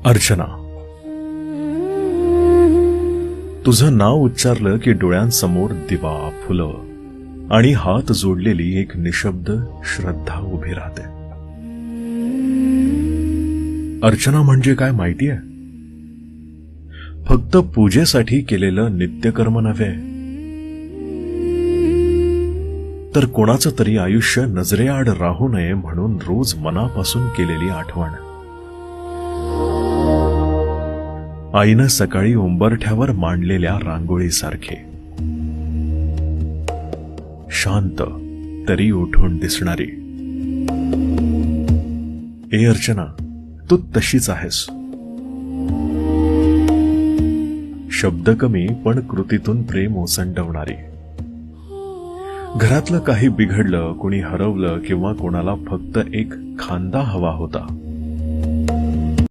अर्चना, तुझं नाव उच्चारलं की डोळ्यांसमोर दिवा, फुलं आणि हात जोडलेली एक निशब्द श्रद्धा उभी राहते. अर्चना म्हणजे काय माहितीये? फक्त पूजेसाठी केलेलं नित्यकर्म नव्हे, तर कोणाचं तरी आयुष्य नजरेआड राहू नये म्हणून रोज मनापासून केलेली आठवण. आईनं सकाळी उंबरठ्यावर मांडलेल्या रांगोळीसारखे, शांत तरी उठून दिसणारी. ए अर्चना, तू तशीच आहेस. शब्द कमी पण कृतीतून प्रेम ओसंडवणारी. घरातलं काही बिघडलं, कोणी हरवलं किंवा कोणाला फक्त एक खांदा हवा होता,